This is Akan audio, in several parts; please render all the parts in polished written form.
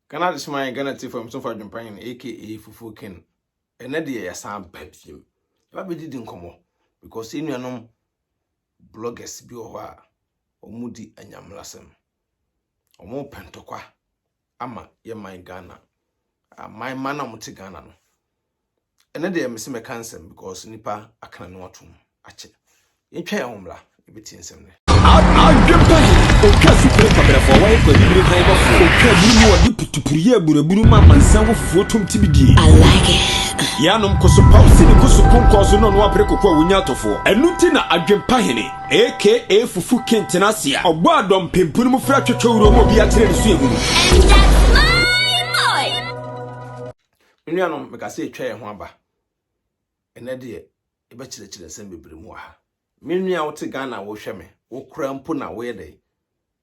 Ghana this man Ghana tea from so far Japan aka Fufu Ken. And na dey yasan babiem. Ba be didi nkomo because enuanom bloggers bi o ho a omudi anyamlasem. Omo pentokwa ama ye man Ghana. My man amuti Ghana no. And na dey me se me cancel because nipa akana no atum ache. Yentwa ya homla ebeti nsem ne. Okasi pere kamera for why ko bibire kan ba fo okadi ni wodi putupuriye buraburu ma mansan wo fotom tibidi I like it yanom koso pause ni koso konkoso no no apere kokwa wonya atofo enuti na adwempa hene aka Fufu Kentenasia ogbo adom pempunu mu fra twetwewuro mo bia tere nsu egunu Enuanom meka se etwa ye ho aba enede e be chire nsem bebre mu ha menua wote Ghana wo hwe me wo kura mpo na wo yede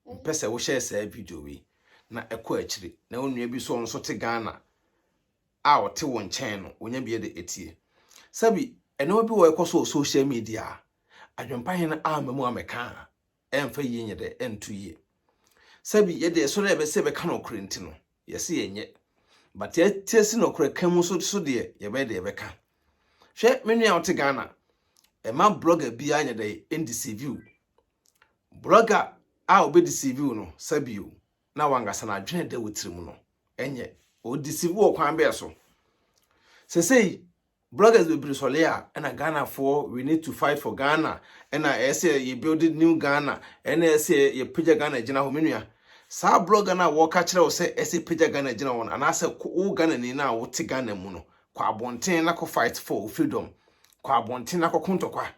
mpese wo share sa video wi na ekọ akire na onua bi so nso te Ghana a wote wo nchen no onya bi de etie sabi ene obi wo ekoso social media adwempa hen a mamu ameka emfa yiye de entu yi sabi yede so na ebe se be ka no krenti no yesi yenye but yetiesi no kura kamu so de yebe de ebe ka hwe menua wote Ghana ema blogger bi anya de ndcview blogger a obedeceive no sabio na wangasa na adwene de wotirimu no enye o deceive o kwan be so say bloggers be brisolia na Ghana for we need to fight for Ghana and I say you build new Ghana and I say you page Ghana gina ho menua sa blogger na wo ka kire o say ese page Ghana gina won and I say o Ghana ni na wo te Ghana mu no kwa abonten na ko fight for freedom kwa abonten na ko kontokwa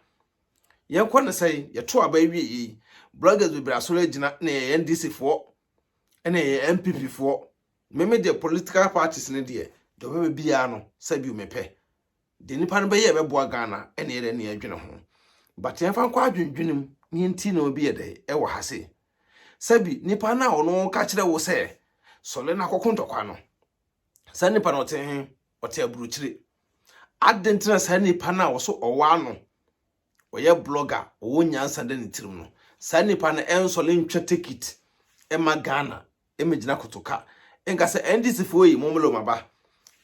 ye ko na say ye to aba wi bloggers be brasole gina na NDC for na MPP for meme the political parties ne de do be bia no sabi mepe de nipa no be ye be boa Ghana na ye ne adwene ho but ye fa kwa adwendwenem ni enti na obi ye de e wo ha se sabi nipa na ono ka kire wo se sole na kokontokwa no sa nipa no te ote aburuchire adentina sa nipa na wo so owa no oye blogger wo nyansa de nitirim no sa nipa na ensole ntwa ticket ema Ghana emegina kotoka enga se NDC fo yi momlo maba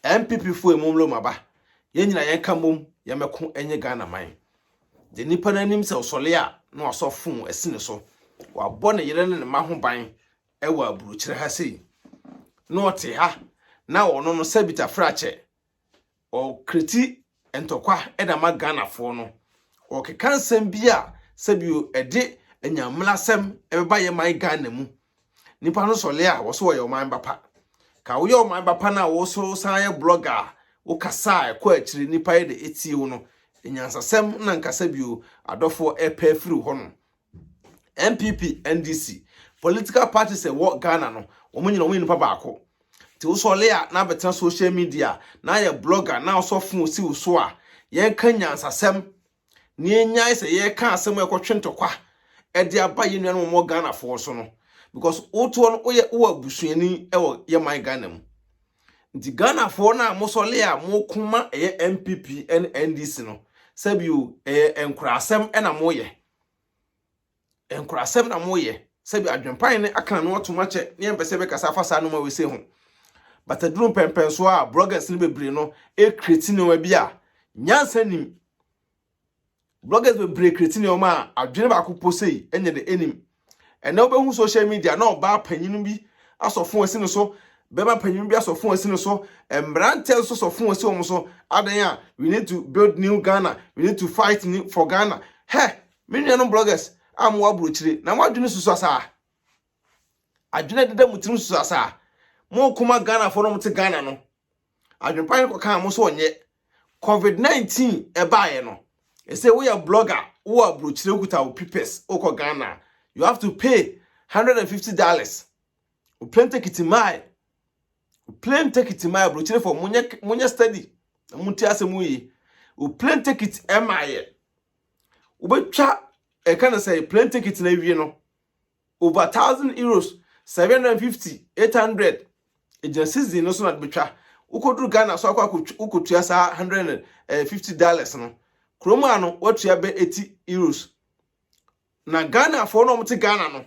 MPP fo yi momlo maba ye nyina yen ka mom ye meko enye Ghana man de nipa na nim se osole a na osofun esine so wa bone yere ne ma ho ban ewa aburuchire ha sei no te ha na ono no sabita frache o kriti entokwa edama Ghana fo no o kekansem bia sabio ede enyamlasem ebeba ye man Ghana mu nipa no sole a wo so ye man bapa ka wo ye man bapa na wo so san ye blogger wo kasa ekọ akiri nipa ye de etie wo no enyansasem na nkasabio adofo epe firi ho no MPP NDC political parties e wo Ghana no wo nyina wo nipa baako ti wo sole a na betan social media na ye blogger na so fun si wo so a ye kan nyansasem ni enyai se ye kan asem ekotwentokwa edi aba ye nuanu mo Ghana fo so no because oto no oye wo abusuani e wo ye man Ghana mu nti Ghana fo na mo sole a mo kuma ye MPP NDC no sabio enkurasem na mo ye enkurasem na mo ye sabi adwempan ne akana no otoma che ne empese be kasa fasa no ma we se ho but adrum pempen so a bloggers ne bebre no e create no wa bia nyansa nim bloggers bebre create no ma adwene ba ko posei enye de enim ena obehu social media na oba panyinu bi asofo asi no so bema panyinu bi asofo asi no so embrantel so sofo asi omo so adan a we need to build new Ghana, we need to fight for Ghana. He many no bloggers am wa brochire na wadwene susu asa adwene deda mutirim susu asa mo kuma Ghana for no mte Ghana no adwempan ko kan mo so onye COVID-19 ebaye no e say we are blogger who are brochire kuta o papers oko Ghana you have to pay $150 o plane ticket my brochire for munya study munti asemu yi o plane ticket emaye o betwa e can say plane ticket na wie no over €1,000 $750 $800 agencies no so na betwa ukodru Ghana so akwa ukotua sa $150 no kroma no watua be €80 na Ghana for no mte Ghana no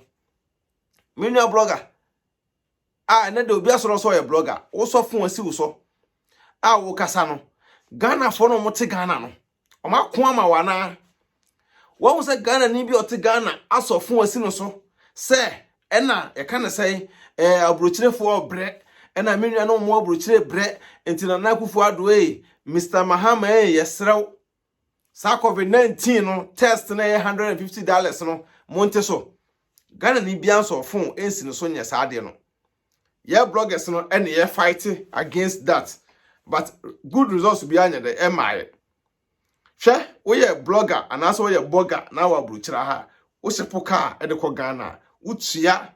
menua blogger na de obi asoro so ye blogger wo so fon asi wo so wo kasa no Ghana for no mote Ghana no o ma ko ama wana wo se Ghana ni bi o te Ghana aso fon asi no so se ena e ka ne sei abrochirefo obre ena menua no mo abrochire bre entina na kufu adoe Mr. Mahama yesrew sa COVID-19 no test na $150 no monte so Ghana ni bia so fon ensi no so nya sa de no yeah bloggers no and yeah fighting against that but good results be anya the MI hwe we ye blogger and also we ye blogger na wa bruchira ha wo shepo car e de ko Ghana utua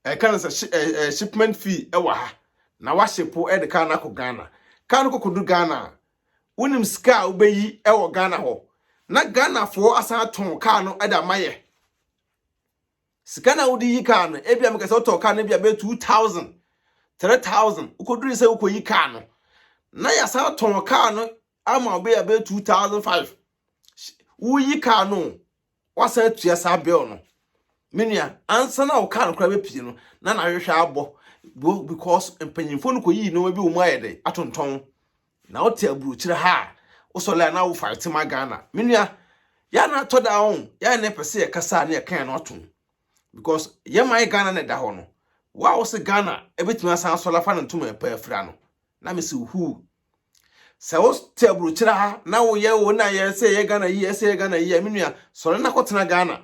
kind of shipment fee e wa ha na wa shepo e de car na ko Ghana car no ko Ghana unim ska ubeyi e wo Ghana ho na Ghana fo asa ton car no e da maye sikana udi yi car no ebia me kase to car no bia be 2000 3000 ukoduri se ukoyi car no na ya sa ton car no ama obe ya be 2005 uyi car no wasa tua sa bill no menua ansa na o car no kra be pie no na hwehwe abo because empanyimfo no koyi no bi o mu ayede atonton na o te aburu ha o so le na wo fight ma Ghana menua ya na to down ya na pese e kasa na e kan no aton because ye my Ghana na da ho no wa wo se Ghana e betumi asan so la fa no ntuma pa afira no na me se hu se wo te aburu ha na wo ye wo na ye se ye Ghana yi se ye Ghana yi menua so na kotena Ghana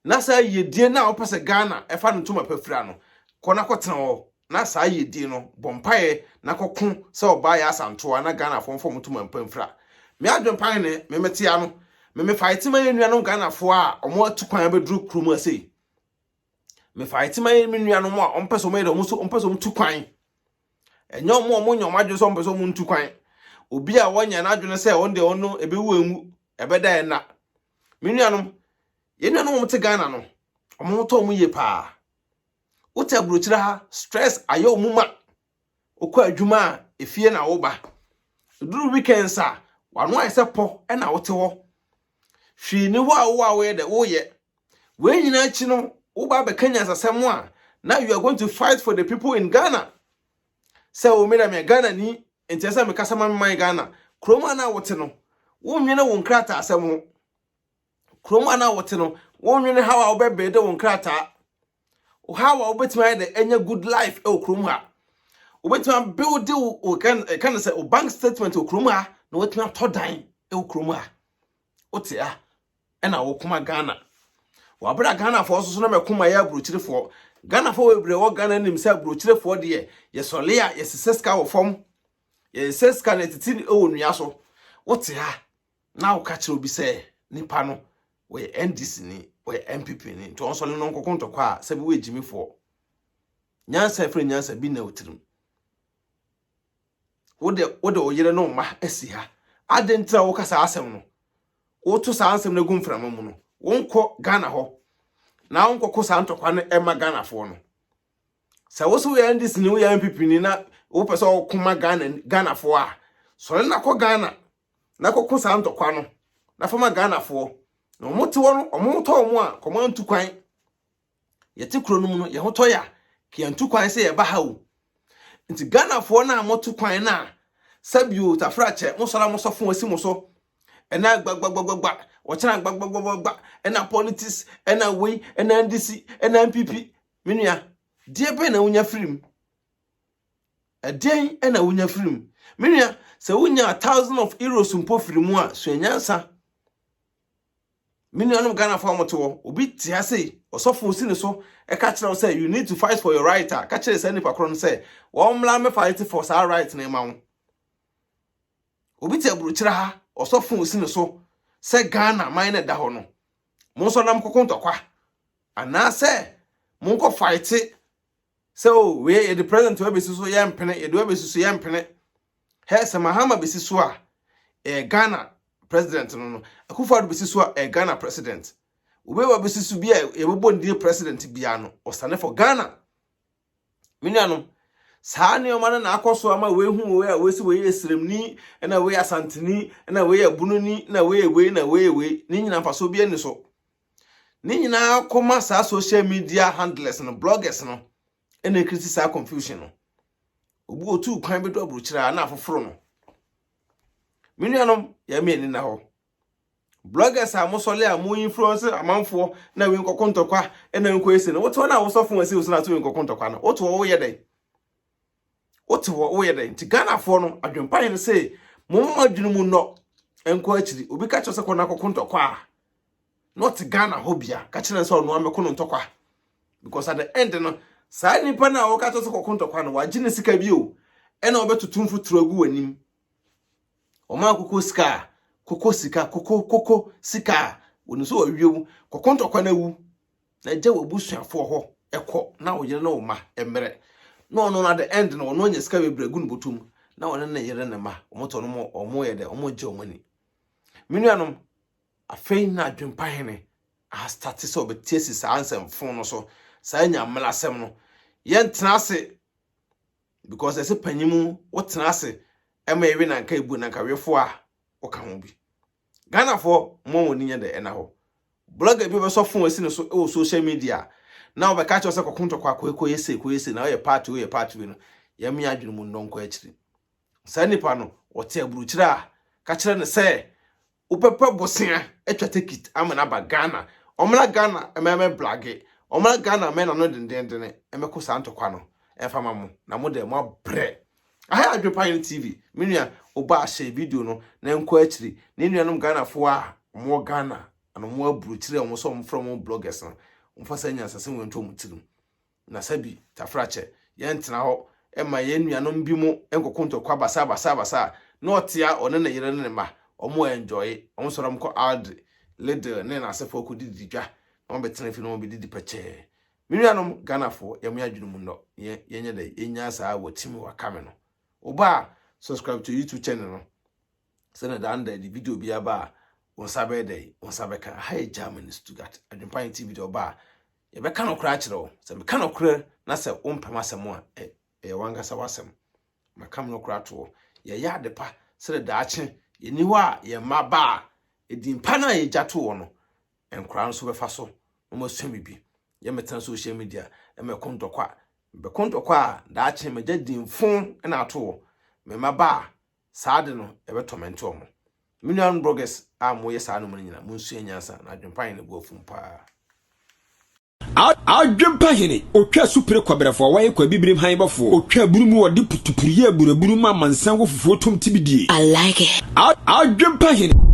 na sa ye die na wo pese Ghana e fa no ntuma pa afira no kona kotena wo na sa ye die no bompae na kokun se oba ya asantoa na Ghana fomfom ntuma pa afira me adwen pan ne me metia no me fight ma ye nua no Ghana fo a omo atukwan be duru krum asei me fight ma ye nua no mo a ompeso me de ompeso mtukwan enyo mo nyom adwe so ompeso mtukwan obi a wonya na adwene se on de ono ebewu enwu ebeda e na me nua no ye nua no mo te Ghana no omo to mo ye pa uta abrochira ha stress ayo muma okọ adwuma efie na wo ba duru weekends a wano ayese po e na wote ho hwi ni ho a wo ye de wo ye we nyina chi no wo ba be Kenya sasem a now you are going to fight for the people in Ghana say o me na me Ghana ni ntesa me kasa man Ghana kroma na wote no wo nwene wo nkrata asem ho kroma na wote no wo nwene how a wo be be de wo nkrata how a obetima de enya good life e okrum ha obetima build o can say o bank statement okrum ha na obetima to dan e okrum ha otia e na wo kuma Ghana wa bra Ghana fo so na mekuma ya abrochirefo Ghana fo webre wo Ghana nim say abrochirefo de ye sole a ye seska wo fom ye seska na titi e wonua so otia na wo ka kire obi say nipa no we NDC ni we MPP ni to onso le no nkokonto kwa sabi we jimifo nyansa frɛ nyansa bi na otirim wode oyere no ma asi ha adentra wo kasa asem no wo to sa ansem na gumfra mamu no wonko Ghana ho na wonko ko sa ntokwa no ema Ghana fo no sa wo so we NDC ni we MPP ni na wo pese wo kuma Ghana fo a so le na ko Ghana na ko sa ntokwa no na fama Ghana fo no mote wono omoto omo a komantu kwan yete kuro no mu no ye hoto ya ke antu kwan se ye ba ha o nti Ghana fo na moto kwan na sabio tafrache mo sora mo sofo asi mo so ena gbagbagba o chira gbagbagba ena politics ena we ena NDC ena MPP menua die be na unya firim den ena unya firim menua se unya 1000 of euros mpo firimu a so nyansa mini anum Ghana for moto obi ti ase osofo osi ne so e ka kire say you need to fight for your right ka kire say nipa kro no say wo mla me fight for our right na ma wo obi ti aburu kire ha osofo osi ne so say Ghana man na da ho no mo so nam kokonto kwa ana say mo ko fight so we the president we be so ye mpene ye do be so ye mpene he se Mahama be so a Ghana president no Akufo-Addo besi so a Ghana president obewa besi so bia ebebo ndi president bia no osane for Ghana minano saa ne o na akoso ama we hu we a we si we esremni na we asanteni na we abununi na we ni nyina mfa so bia ni so ni nyina akoma saa social media handlers no bloggers no ene criticize confusion no obu otu kwan bedo aburuchira na afoforo no minuanom ya me ni na ho bloggers amosole amo influence amanfo na we nkokontokwa ena nko ese no woto na wosofo wase wo na to we nkokontokwa no woto wo ye den woto wo ye den ti Ghana fo no adwempa ne say momma dwunu mu no enko akiri obi ka chose ko na kokontokwa not Ghana hobia ka kire se ono ameko no ntokwa because at the end no sa nipa na wo ka chose kokontokwa no wagine sika bi o ena obetutumfu turagu wanim oma kokko sika koko sika woni so wawiemu kokontokwa na wu na je wabusuafo ho ekọ na wo yere na wo ma emere no na the end no no nya sika bebregu no botum na wona na yere na ma omoto no omo ye de omo je omani minuanom afei na adwempa hene a start so betiesi sa ansem fon no so sa nya mlasem no ye ntena ase because ese panyimu wo tena ase ema ewe na nka ebu na nka wefo a wo ka ho bi Ghana for mo woni nya de ena ho blogger bi be so fon esi no so e social media na we catch us kokontokwa ko yese na we party no ya mi adwene mu ndonko akiri sa nipa no wote aburuchira ka kire ne se upepe bosia etwa ticket amana ba Ghana omra Ghana ememe blage omra Ghana me na no dendendene emeko santokwa no efama mo na mo de mo bre aha adwepa yin TV menua oba share video no na enko akiri ne nuanom Ghana fo a mo Ghana ano mo aburuchire o mo so mo from bloggers no mfasa nya asase wonto mutirim na sabi tafrache ye ntena ho ema ye nuanom bi mu enkokontokwa basa no otia one na yere ne ma omo enjoy omo soram ko ad leader ne na asefo ko didi dwa no betena fi no be didi peche menuanom Ghana fo ye mo adwunu mu no ye nya da enya saa wotimi wakame no oba subscribe to YouTube channel no send da under the video bi aba won sabe dey won sabe ka hi Germany Stuttgart adwempa TV do ba ye be ka no kra kire o se me ka no kra na se wompem asem a e wanga sa wasem ma kam no kra to ye ya de pa se da ache ye ni ho a ye maba edimpa na ye jato wo no enkra no so be fa so mo swemi bi ye metena social media e me kontokwa be kontokwa da ache me jadimfon na ato me maba saade no e be torment o mo million bloggers mo yesa no mun nyina mun su enyansa na adwempan ne bo fumpa adwempa hene otwa supre kwabrefo waye kwa bibrim han bafo otwa burumu wode putupuriye buraburu ma mansan wo fufuo tom tibidie I like it adwempa hene